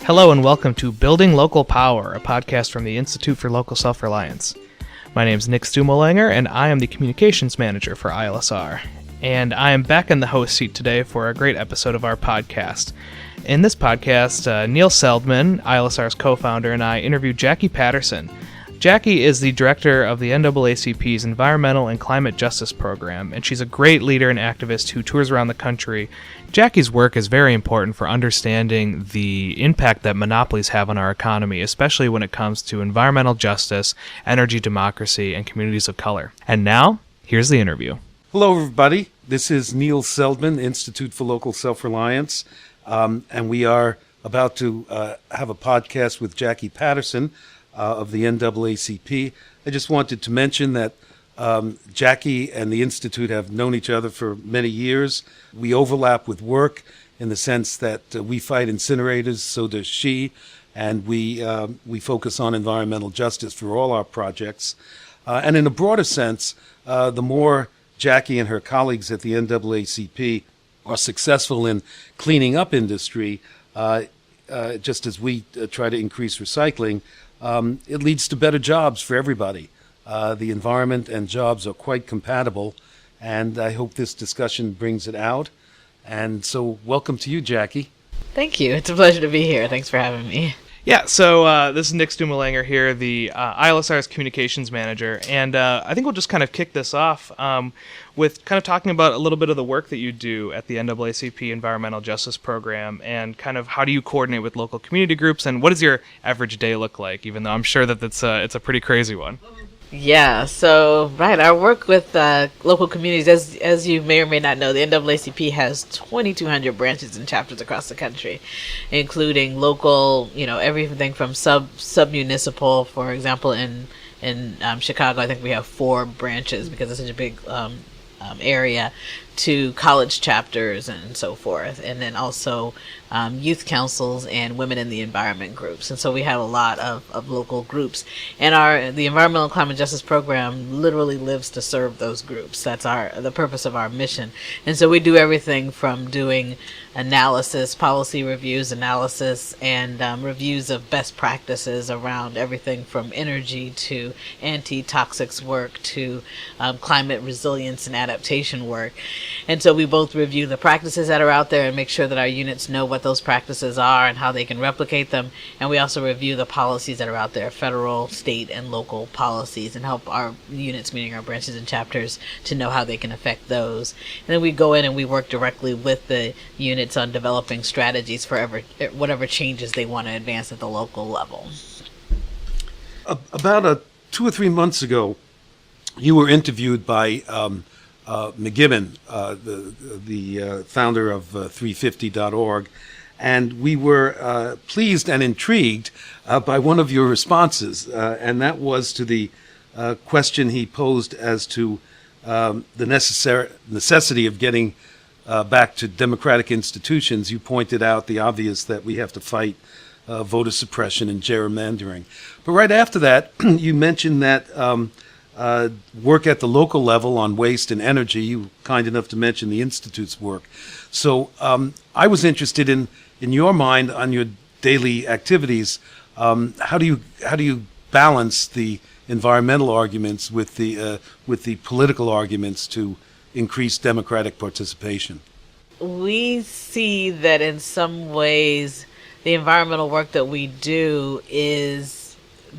Hello and welcome to Building Local Power, a podcast from the Institute for Local Self-Reliance. My name is Nick Stumo-Langer, and I am the Communications Manager for ILSR. And I am back in the host seat today for a great episode of our podcast. In this podcast, Neil Seldman, ILSR's co-founder, and I interviewed Jacqui Patterson. Jacqui is the director of the NAACP's Environmental and Climate Justice Program, and she's a great leader and activist who tours around the country. Jacqui's work is very important for understanding the impact that monopolies have on our economy, especially when it comes to environmental justice, energy democracy, and communities of color. And now, here's the interview. Hello, everybody. This is Neil Seldman, Institute for Local Self-Reliance, and we are about to have a podcast with Jacqui Patterson of the NAACP. I just wanted to mention that Jacqui and the Institute have known each other for many years. We overlap with work in the sense that we fight incinerators, so does she, and we focus on environmental justice for all our projects. And in a broader sense, the more Jacqui and her colleagues at the NAACP are successful in cleaning up industry, just as we try to increase recycling, it leads to better jobs for everybody. The environment and jobs are quite compatible, and I hope this discussion brings it out. And so welcome to you, Jacqui. Thank you. It's a pleasure to be here. Thanks for having me. Yeah, so this is Nick Stumo-Langer here, the ILSR's Communications Manager, and I think we'll just kind of kick this off with kind of talking about a little bit of the work that you do at the NAACP Environmental Justice Program, and kind of how do you coordinate with local community groups, and what does your average day look like, even though I'm sure that it's a pretty crazy one. Yeah, so, right, our work with local communities, as you may or may not know, the NAACP has 2,200 branches and chapters across the country, including local, everything from sub-municipal, for example, in Chicago, I think we have 4 branches because it's such a big area, to college chapters and so forth, and then also youth councils and women in the environment groups. And so we have a lot of local groups, and the Environmental and Climate Justice Program literally lives to serve those groups. That's the purpose of our mission. And so we do everything from doing analysis, policy reviews, analysis, and reviews of best practices around everything from energy to anti-toxics work to climate resilience and adaptation work. And so we both review the practices that are out there and make sure that our units know what those practices are and how they can replicate them. And we also review the policies that are out there, federal, state, and local policies, and help our units, meaning our branches and chapters, to know how they can affect those. And then we go in and we work directly with the units on developing strategies for whatever changes they want to advance at the local level. About 2 or 3 months ago, you were interviewed by McGibbon, the founder of 350.org, and we were pleased and intrigued by one of your responses, and that was to the question he posed as to the necessity of getting back to democratic institutions. You pointed out the obvious, that we have to fight voter suppression and gerrymandering. But right after that, you mentioned that work at the local level on waste and energy. You were kind enough to mention the Institute's work. So I was interested in your mind on your daily activities. How do you balance the environmental arguments with the political arguments to increase democratic participation? We see that in some ways the environmental work that we do is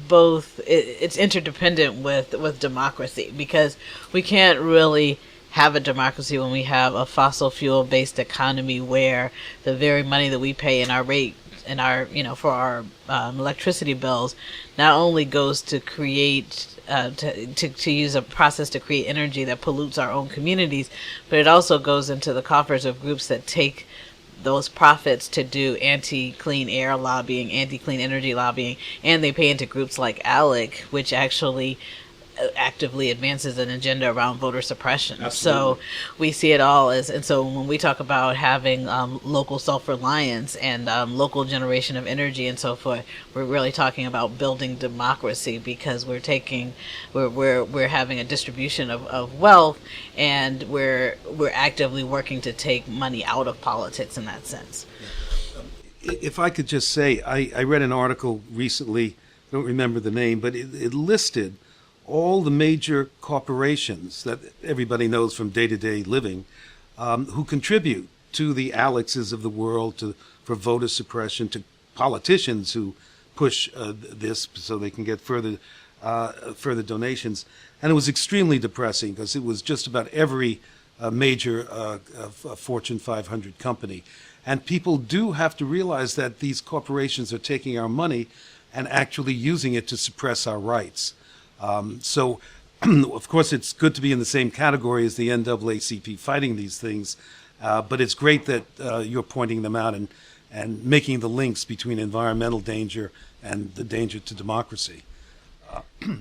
it's interdependent with democracy, because we can't really have a democracy when we have a fossil fuel based economy where the very money that we pay in our rate and our for our electricity bills not only goes to create to use a process to create energy that pollutes our own communities, but it also goes into the coffers of groups that take those profits to do anti-clean air lobbying, anti-clean energy lobbying, and they pay into groups like ALEC, which actually actively advances an agenda around voter suppression. Absolutely. So we see it all and so when we talk about having local self-reliance and local generation of energy and so forth, we're really talking about building democracy, because we're having a distribution of wealth, and we're actively working to take money out of politics in that sense. if I could just say, I read an article recently, I don't remember the name, but it listed all the major corporations that everybody knows from day-to-day living who contribute to the Alexes of the world, for voter suppression, to politicians who push this so they can get further donations. And it was extremely depressing because it was just about every major Fortune 500 company. And people do have to realize that these corporations are taking our money and actually using it to suppress our rights. So, of course, it's good to be in the same category as the NAACP fighting these things, but it's great that you're pointing them out and making the links between environmental danger and the danger to democracy.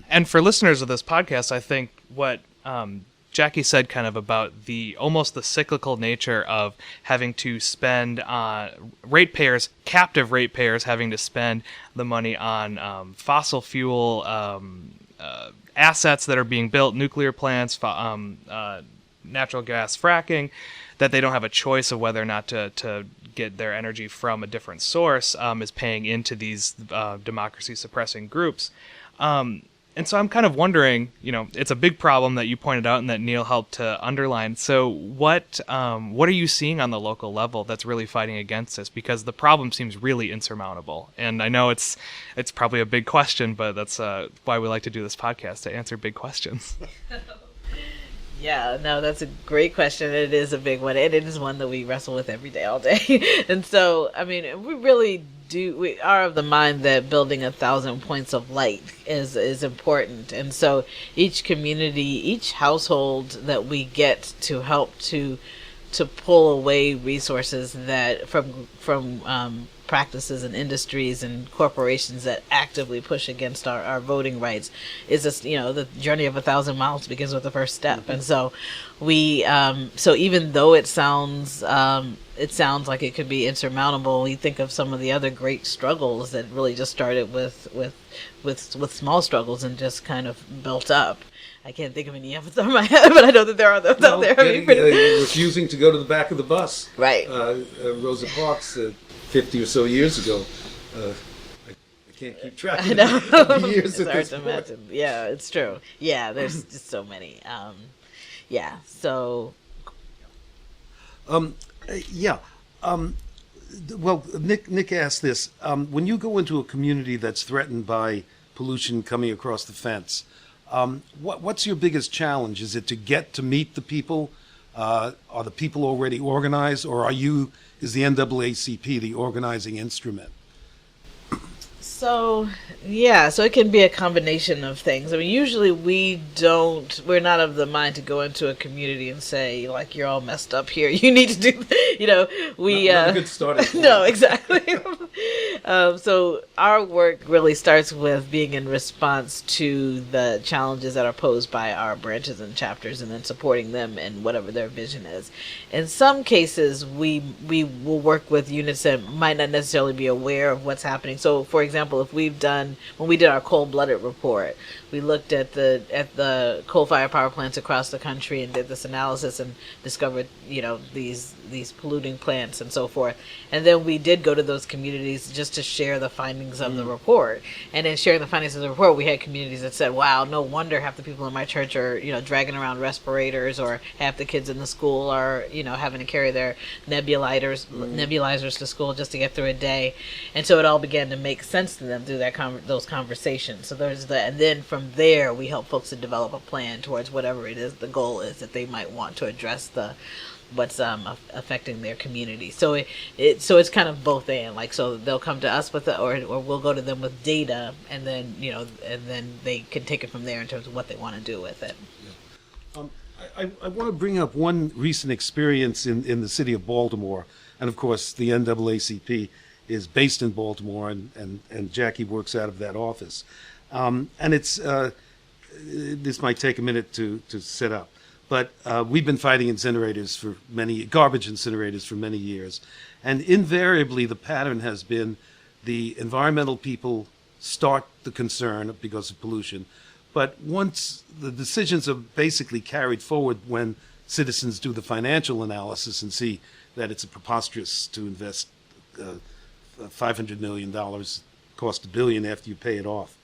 And for listeners of this podcast, I think what Jacqui said kind of about almost the cyclical nature of having to spend ratepayers, captive ratepayers, having to spend the money on fossil fuel assets that are being built, nuclear plants, natural gas fracking, that they don't have a choice of whether or not to get their energy from a different source, is paying into these democracy suppressing groups. And so I'm kind of wondering, it's a big problem that you pointed out and that Neil helped to underline. So what are you seeing on the local level that's really fighting against this? Because the problem seems really insurmountable. And I know it's probably a big question, but that's why we like to do this podcast, to answer big questions. Yeah, no, that's a great question. It is a big one, and it is one that we wrestle with every day, all day. And so, I mean, we are of the mind that building 1,000 points of light is important. And so each community, each household that we get to help to pull away resources that from practices and industries and corporations that actively push against our voting rights is this, the journey of 1,000 miles begins with the first step. And so so even though it sounds like it could be insurmountable, we think of some of the other great struggles that really just started with small struggles and just kind of built up. I can't think of any off the top of my head, but I know that there are those out there. Refusing to go to the back of the bus. Right. Rosa Parks, 50 or so years ago. I can't keep track of I know. the years It's at hard this to point. imagine. Yeah, it's true. Yeah, there's just so many. So. Well, Nick asked this. When you go into a community that's threatened by pollution coming across the fence, what's your biggest challenge? Is it to get to meet the people? Are the people already organized, or is the NAACP the organizing instrument? So it can be a combination of things. I mean, usually we're not of the mind to go into a community and say, like, you're all messed up here, you need to do, Not a good starting point. No, exactly. So our work really starts with being in response to the challenges that are posed by our branches and chapters, and then supporting them in whatever their vision is. In some cases, we will work with units that might not necessarily be aware of what's happening. So, for example, when we did our cold-blooded report, we looked at the coal-fired power plants across the country and did this analysis and discovered, these polluting plants and so forth. And then we did go to those communities just to share the findings of the report. And in sharing the findings of the report, we had communities that said, wow, no wonder half the people in my church are, dragging around respirators, or half the kids in the school are, having to carry their nebulizers to school just to get through a day. And so it all began to make sense to them through those conversations. So and then from there, we help folks to develop a plan towards whatever it is the goal is that they might want to address what's affecting their community. So it's kind of both and, like, so they'll come to us with or we'll go to them with data, and then they can take it from there in terms of what they want to do with it. Yeah. I want to bring up one recent experience in the city of Baltimore, and of course the NAACP is based in Baltimore, and Jacqui works out of that office, and it's this might take a minute to set up. But we've been fighting garbage incinerators for many years. And invariably, the pattern has been the environmental people start the concern because of pollution. But once the decisions are basically carried forward when citizens do the financial analysis and see that it's preposterous to invest $500 million, cost $1 billion after you pay it off.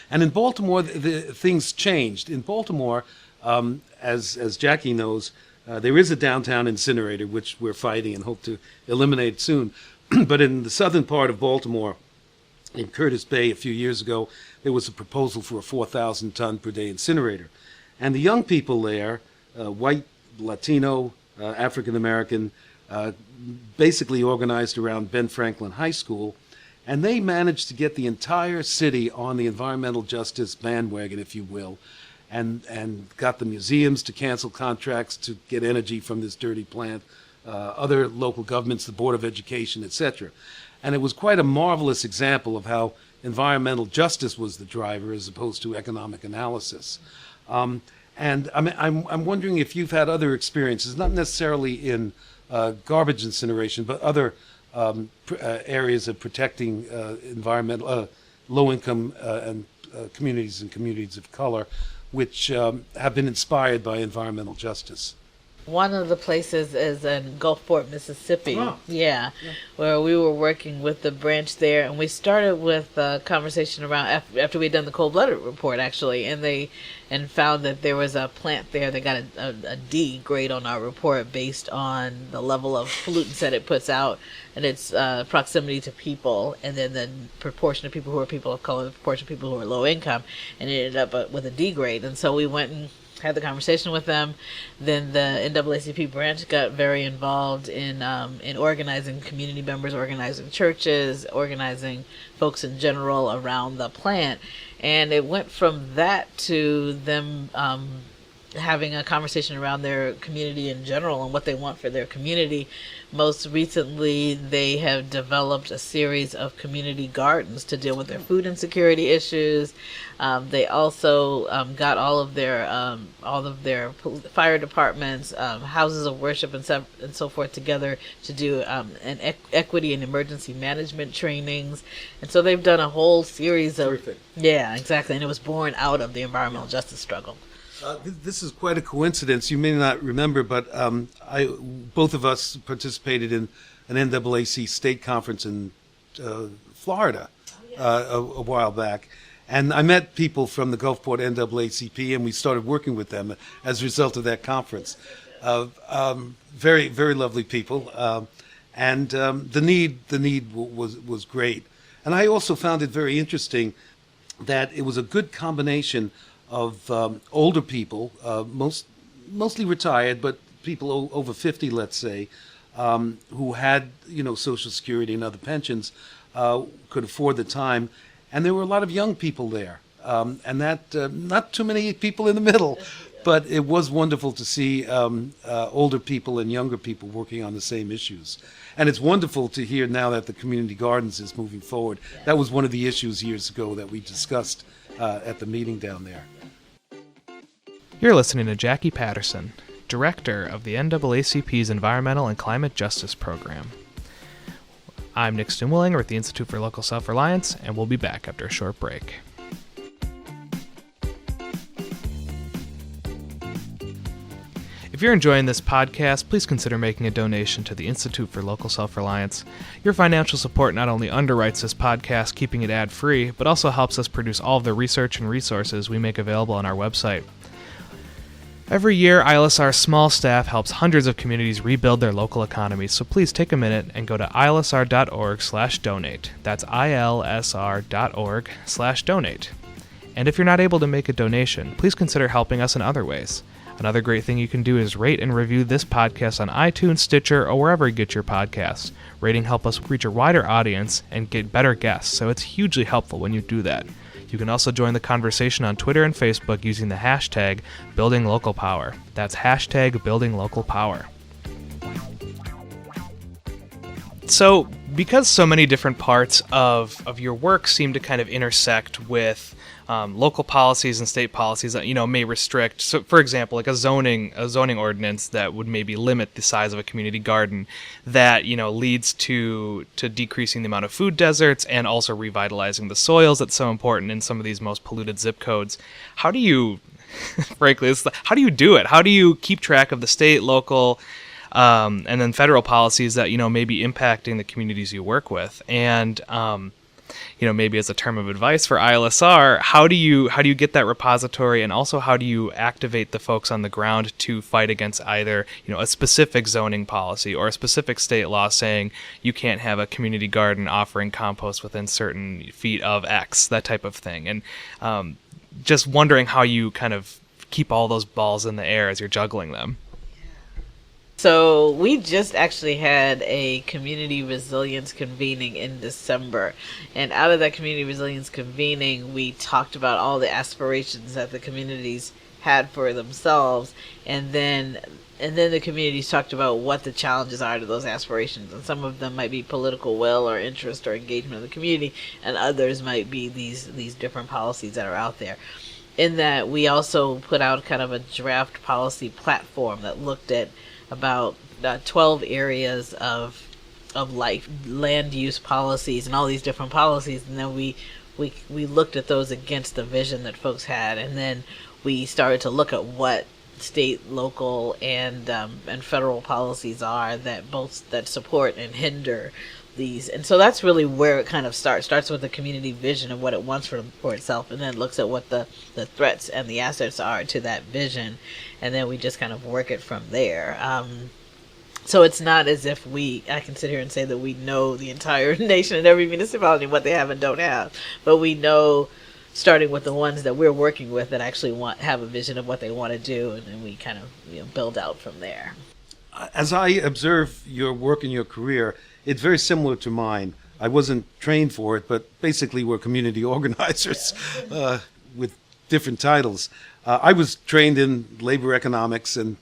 And in Baltimore, the things changed. In Baltimore, as Jacqui knows, there is a downtown incinerator, which we're fighting and hope to eliminate soon. But in the southern part of Baltimore, in Curtis Bay a few years ago, there was a proposal for a 4,000 ton per day incinerator. And the young people there, white, Latino, African American, basically organized around Ben Franklin High School, and they managed to get the entire city on the environmental justice bandwagon, if you will, and got the museums to cancel contracts to get energy from this dirty plant, other local governments, the Board of Education, etc. And it was quite a marvelous example of how environmental justice was the driver as opposed to economic analysis. And I'm wondering if you've had other experiences, not necessarily in garbage incineration, but other areas of protecting environmental, low-income and communities of color, which have been inspired by environmental justice. One of the places is in Gulfport, Mississippi. Oh. Yeah, where we were working with the branch there, and we started with a conversation around after we'd done the cold-blooded report, actually, and found that there was a plant there that got a D grade on our report based on the level of pollutants that it puts out and its proximity to people, and then the proportion of people who are people of color, the proportion of people who are low income, and it ended up with a D grade. And so we went and had the conversation with them. Then the NAACP branch got very involved in organizing community members, organizing churches, organizing folks in general around the plant. And it went from that to them having a conversation around their community in general and what they want for their community. Most recently, they have developed a series of community gardens to deal with their food insecurity issues. They also got all of their fire departments, houses of worship, and so forth together to do an equity and emergency management trainings. And so they've done a whole series of Terrific. Yeah, exactly. And it was born out of the environmental justice struggle. This is quite a coincidence. You may not remember, but both of us participated in an NAACP state conference in Florida a while back. And I met people from the Gulfport NAACP, and we started working with them as a result of that conference. Very, very lovely people. And the need was great. And I also found it very interesting that it was a good combination of older people, mostly retired, but people over 50, let's say, who had, Social Security and other pensions, could afford the time. And there were a lot of young people there, and that not too many people in the middle, but it was wonderful to see older people and younger people working on the same issues. And it's wonderful to hear now that the community gardens is moving forward. That was one of the issues years ago that we discussed at the meeting down there. You're listening to Jacqui Patterson, Director of the NAACP's Environmental and Climate Justice Program. I'm Nick Stumo-Langer with the Institute for Local Self-Reliance, and we'll be back after a short break. If you're enjoying this podcast, please consider making a donation to the Institute for Local Self-Reliance. Your financial support not only underwrites this podcast, keeping it ad-free, but also helps us produce all of the research and resources we make available on our website. Every year, ILSR's small staff helps hundreds of communities rebuild their local economies, so please take a minute and go to ilsr.org/donate. That's ilsr.org/donate. And if you're not able to make a donation, please consider helping us in other ways. Another great thing you can do is rate and review this podcast on iTunes, Stitcher, or wherever you get your podcasts. Rating helps us reach a wider audience and get better guests, so it's hugely helpful when you do that. You can also join the conversation on Twitter and Facebook using the hashtag #BuildingLocalPower. That's hashtag #BuildingLocalPower. So, because so many different parts of your work seem to kind of intersect with local policies and state policies that may restrict. So, for example, like a zoning ordinance that would maybe limit the size of a community garden, that leads to decreasing the amount of food deserts and also revitalizing the soils that's so important in some of these most polluted zip codes. How do you, frankly, how do you do it? How do you keep track of the state, local, and then federal policies that, may be impacting the communities you work with. And, maybe as a term of advice for ILSR, how do you get that repository, and also how do you activate the folks on the ground to fight against either, a specific zoning policy or a specific state law saying you can't have a community garden offering compost within certain feet of X, that type of thing. And just wondering how you kind of keep all those balls in the air as you're juggling them. So we just actually had a community resilience convening in December. And out of that community resilience convening, we talked about all the aspirations that the communities had for themselves. And then the communities talked about what the challenges are to those aspirations. And some of them might be political will or interest or engagement of the community, and others might be these different policies that are out there. In that, we also put out kind of a draft policy platform that looked at about 12 areas of life, land use policies, and all these different policies. And then we looked at those against the vision that folks had, and then we started to look at what state, local, and federal policies are that support and hinder these. And so that's really where it kind of starts with the community vision of what it wants for itself, and then looks at what the threats and the assets are to that vision, and then we just kind of work it from there. So it's not as if I can sit here and say that we know the entire nation and every municipality what they have and don't have, but we know, starting with the ones that we're working with that actually have a vision of what they want to do, and then we kind of build out from there. As I observe your work and your career, it's very similar to mine. I wasn't trained for it, but basically we're community organizers with different titles. I was trained in labor economics and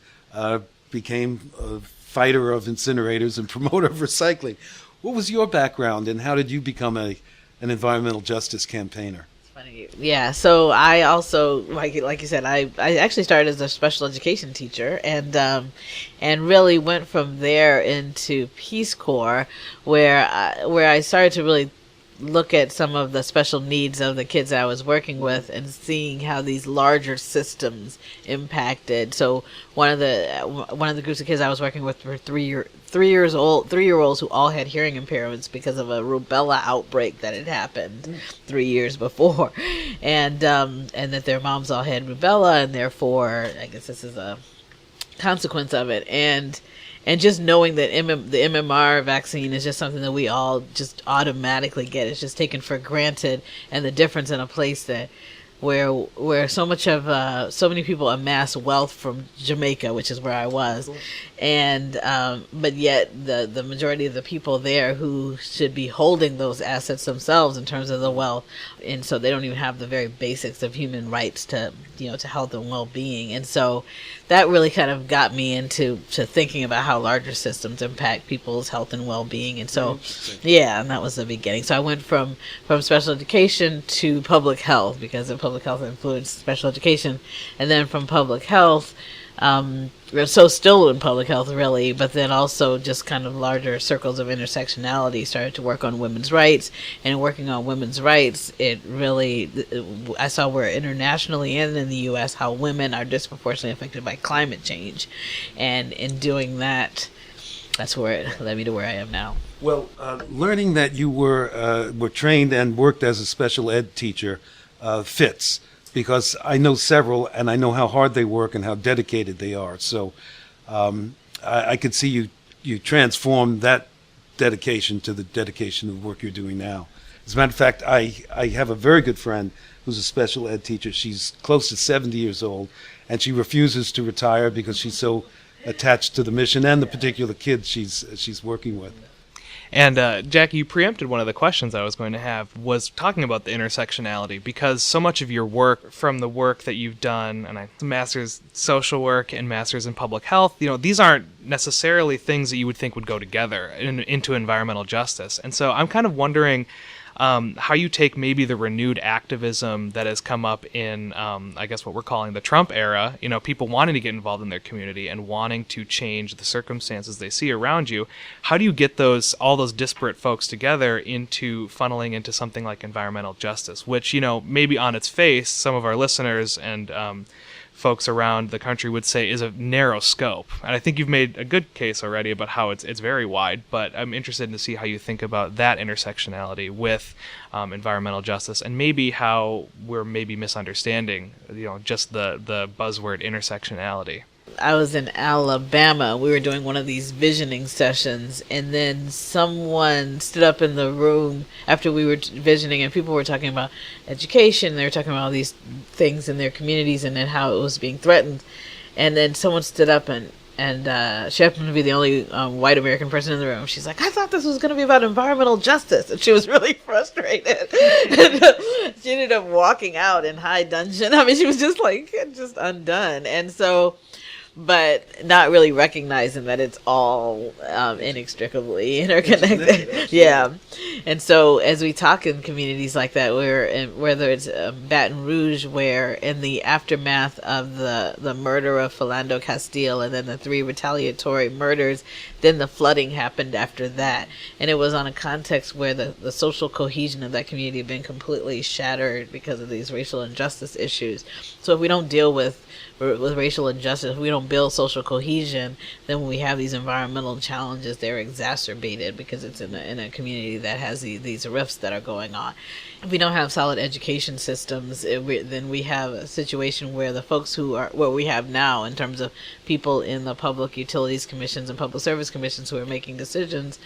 became a fighter of incinerators and promoter of recycling. What was your background, and how did you become an environmental justice campaigner? Yeah, so I also, like you said, I actually started as a special education teacher, and really went from there into Peace Corps, where I started to really look at some of the special needs of the kids that I was working with, and seeing how these larger systems impacted. So one of the groups of kids I was working with were 3-year-olds who all had hearing impairments because of a rubella outbreak that had happened 3 years before, and that their moms all had rubella, and therefore I guess this is a consequence of it. And just knowing that the MMR vaccine is just something that we all just automatically get. It's just taken for granted. And the difference in a place that where so many people amass wealth from Jamaica, which is where I was, and but yet the majority of the people there who should be holding those assets themselves in terms of the wealth, and so they don't even have the very basics of human rights to health and well-being. And so that really kind of got me into thinking about how larger systems impact people's health and well-being. And so and that was the beginning. So I went from special education to public health, because of public health influenced special education, and then from public health, so still in public health really, but then also just kind of larger circles of intersectionality, started to work on women's rights. And working on women's rights, I saw where internationally and in the U.S. how women are disproportionately affected by climate change, and in doing that, that's where it led me to where I am now. Well, learning that you were trained and worked as a special ed teacher fits, because I know several, and I know how hard they work and how dedicated they are. So I could see you transform that dedication to the dedication of the work you're doing now. As a matter of fact, I have a very good friend who's a special ed teacher. She's close to 70 years old, and she refuses to retire because she's so attached to the mission and the particular kids she's working with. And Jacqui, you preempted one of the questions I was going to have, was talking about the intersectionality, because so much of your work, from the work that you've done, and master's social work and master's in public health, these aren't necessarily things that you would think would go together into environmental justice. And so I'm kind of wondering how you take maybe the renewed activism that has come up in, I guess what we're calling the Trump era, people wanting to get involved in their community and wanting to change the circumstances they see around you. How do you get all those disparate folks together into funneling into something like environmental justice, which, maybe on its face, some of our listeners and folks around the country would say is a narrow scope. And I think you've made a good case already about how it's very wide, but I'm interested to see how you think about that intersectionality with environmental justice, and maybe how we're maybe misunderstanding, just the buzzword intersectionality. I was in Alabama. We were doing one of these visioning sessions, and then someone stood up in the room after we were visioning, and people were talking about education. They were talking about all these things in their communities and then how it was being threatened. And then someone stood up and she happened to be the only white American person in the room. She's like, I thought this was going to be about environmental justice. And she was really frustrated. And she ended up walking out in high dudgeon. I mean, she was just undone. And so, but not really recognizing that it's all inextricably interconnected. Yeah. And so as we talk in communities like that, whether it's Baton Rouge, where in the aftermath of the murder of Philando Castile and then the 3 retaliatory murders, then the flooding happened after that. And it was on a context where the social cohesion of that community had been completely shattered because of these racial injustice issues. So if we don't deal with racial injustice, if we don't build social cohesion, then when we have these environmental challenges, they're exacerbated because it's in a community that has these rifts that are going on. If we don't have solid education systems, then we have a situation where the folks who are what we have now in terms of people in the public utilities commissions and public service commissions who are making decisions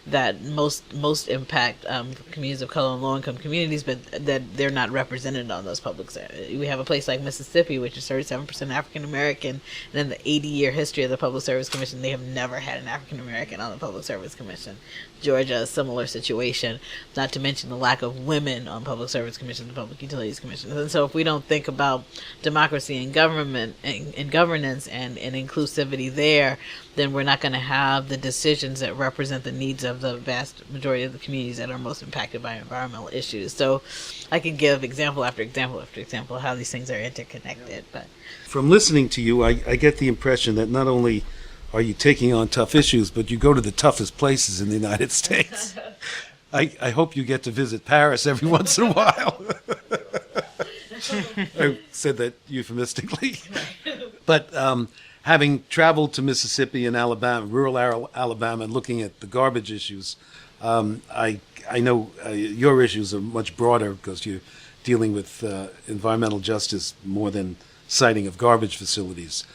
that most impact communities of color and low-income communities, but that they're not represented on those public. We have a place like Mississippi, which is 37% African American, and in the 80-year history of the Public Service Commission, they have never had an African American on the Public Service Commission. Georgia, a similar situation, not to mention the lack of women on public service commissions and public utilities commissions. And so if we don't think about democracy and government and governance and inclusivity there, then we're not going to have the decisions that represent the needs of the vast majority of the communities that are most impacted by environmental issues. So I can give example after example after example of how these things are interconnected. But from listening to you, I get the impression that not only are you taking on tough issues, but you go to the toughest places in the United States. I hope you get to visit Paris every once in a while. I said that euphemistically. But having traveled to Mississippi and Alabama, rural Alabama, and looking at the garbage issues, I know your issues are much broader because you're dealing with environmental justice more than siting of garbage facilities.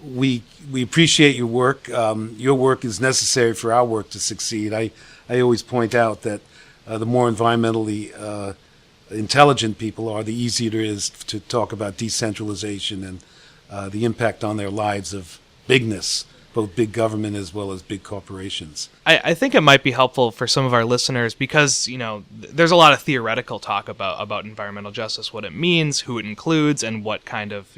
We appreciate your work. Your work is necessary for our work to succeed. I always point out that the more environmentally intelligent people are, the easier it is to talk about decentralization and the impact on their lives of bigness, both big government as well as big corporations. I think it might be helpful for some of our listeners because, there's a lot of theoretical talk about environmental justice, what it means, who it includes, and what kind of,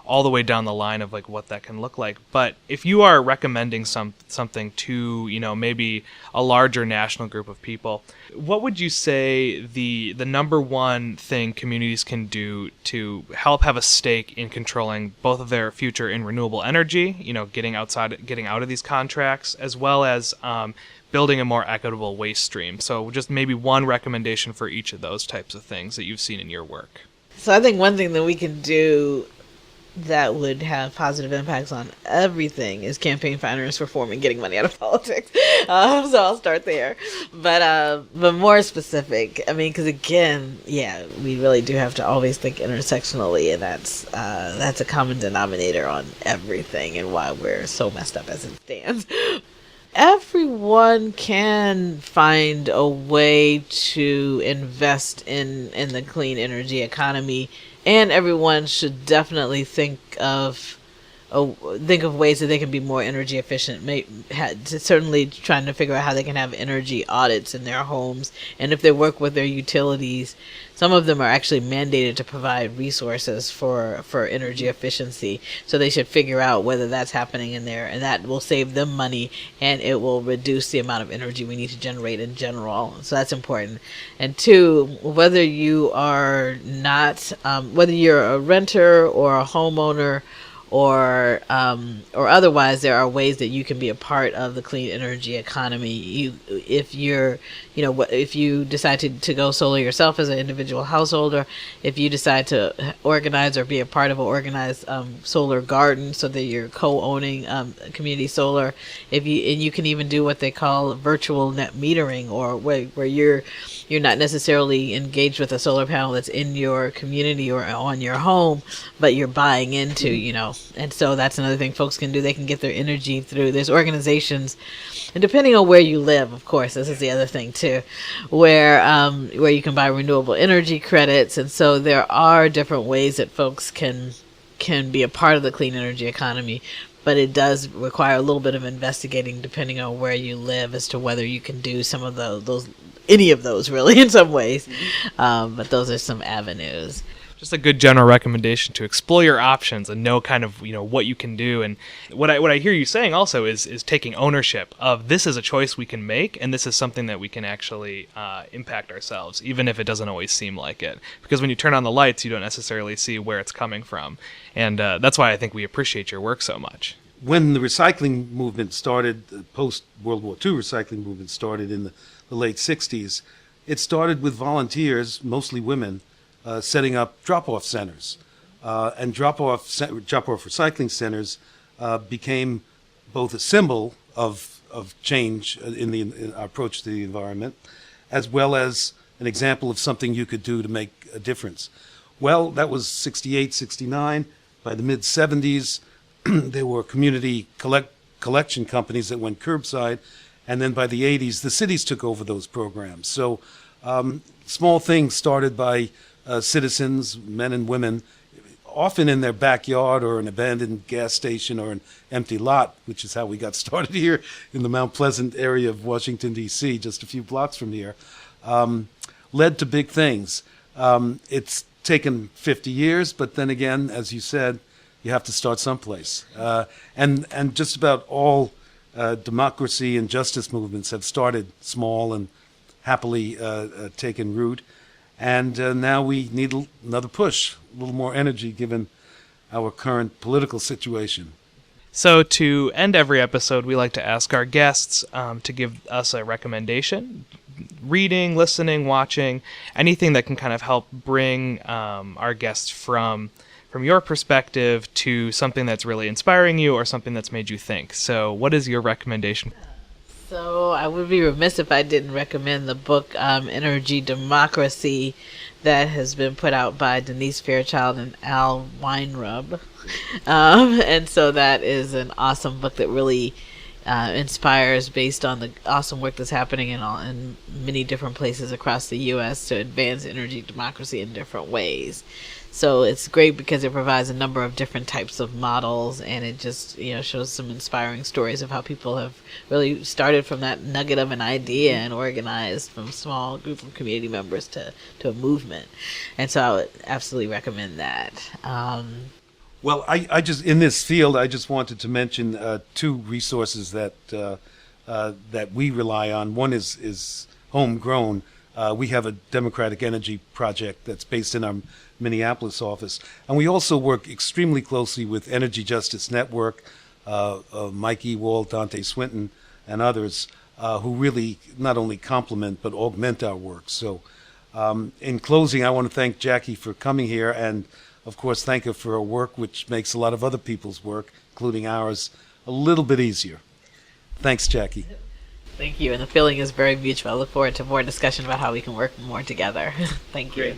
all the way down the line of like what that can look like. But if you are recommending something to, maybe a larger national group of people, what would you say the number one thing communities can do to help have a stake in controlling both of their future in renewable energy, getting out of these contracts, as well as building a more equitable waste stream? So just maybe one recommendation for each of those types of things that you've seen in your work. So I think one thing that we can do that would have positive impacts on everything is campaign finance reform and getting money out of politics. So I'll start there. But more specific, because again, we really do have to always think intersectionally, and that's a common denominator on everything and why we're so messed up as it stands. Everyone can find a way to invest in the clean energy economy, and everyone should definitely think of ways that they can be more energy efficient. Certainly trying to figure out how they can have energy audits in their homes, and if they work with their utilities, some of them are actually mandated to provide resources for energy efficiency. So they should figure out whether that's happening in there, and that will save them money, and it will reduce the amount of energy we need to generate in general. So that's important. And two, whether you are whether you're a renter or a homeowner or otherwise, there are ways that you can be a part of the clean energy economy. If you decide to go solar yourself as an individual householder, if you decide to organize or be a part of an organized solar garden, so that you're co-owning community solar, and you can even do what they call virtual net metering, or where you're not necessarily engaged with a solar panel that's in your community or on your home, but you're buying into, and so that's another thing folks can do. They can get their energy through, there's organizations, and depending on where you live, of course, this is the other thing too, where you can buy renewable energy credits. And so there are different ways that folks can be a part of the clean energy economy, but it does require a little bit of investigating depending on where you live as to whether you can do some of any of those really in some ways. But those are some avenues. Just a good general recommendation to explore your options and know kind of what you can do. And what I hear you saying also is taking ownership of, this is a choice we can make, and this is something that we can actually impact ourselves, even if it doesn't always seem like it. Because when you turn on the lights, you don't necessarily see where it's coming from, and that's why I think we appreciate your work so much. When the recycling movement started, the post-World War II recycling movement started in the late 60s, it started with volunteers, mostly women, setting up drop-off centers. And drop-off recycling centers became both a symbol of change in our approach to the environment, as well as an example of something you could do to make a difference. Well, that was 68, 69. By the mid-70s, there were community collection companies that went curbside. And then by the 80s, the cities took over those programs. So small things started by citizens, men and women, often in their backyard or an abandoned gas station or an empty lot, which is how we got started here in the Mount Pleasant area of Washington, D.C., just a few blocks from here, led to big things. It's taken 50 years, but then again, as you said, you have to start someplace. And just about all democracy and justice movements have started small and happily taken root. And now we need another push, a little more energy given our current political situation. So to end every episode, we like to ask our guests to give us a recommendation. Reading, listening, watching, anything that can kind of help bring our guests from your perspective to something that's really inspiring you or something that's made you think. So what is your recommendation? So I would be remiss if I didn't recommend the book Energy Democracy that has been put out by Denise Fairchild and Al Weinrub. And so that is an awesome book that really inspires based on the awesome work that's happening in many different places across the U.S. to advance energy democracy in different ways. So it's great because it provides a number of different types of models, and it just shows some inspiring stories of how people have really started from that nugget of an idea and organized from a small group of community members to a movement. And so I would absolutely recommend that. Well, I just, in this field, I just wanted to mention two resources that we rely on. One is homegrown. We have a democratic energy project that's based in our Minneapolis office. And we also work extremely closely with Energy Justice Network, Mike Ewald, Dante Swinton, and others who really not only complement but augment our work. So in closing, I want to thank Jacqui for coming here, and of course thank her for her work, which makes a lot of other people's work, including ours, a little bit easier. Thanks, Jacqui. Thank you, and the feeling is very mutual. I look forward to more discussion about how we can work more together. Thank you. Great.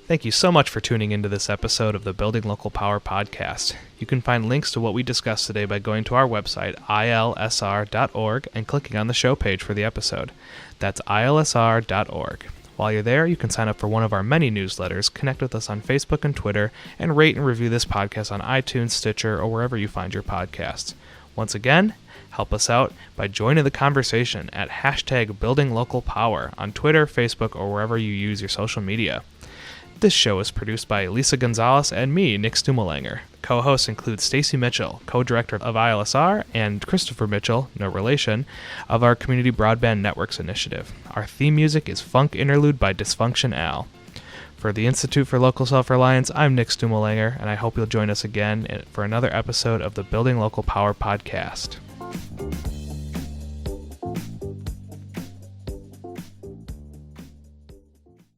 Thank you so much for tuning into this episode of the Building Local Power podcast. You can find links to what we discussed today by going to our website, ilsr.org, and clicking on the show page for the episode. That's ilsr.org. While you're there, you can sign up for one of our many newsletters, connect with us on Facebook and Twitter, and rate and review this podcast on iTunes, Stitcher, or wherever you find your podcasts. Once again, help us out by joining the conversation at #BuildingLocalPower on Twitter, Facebook, or wherever you use your social media. This show is produced by Lisa Gonzalez and me, Nick Stumo-Langer. Co-hosts include Stacy Mitchell, co-director of ILSR, and Christopher Mitchell, no relation, of our Community Broadband Networks initiative. Our theme music is Funk Interlude by Dysfunction Al. For the Institute for Local Self-Reliance, I'm Nick Stumo-Langer, and I hope you'll join us again for another episode of the Building Local Power podcast.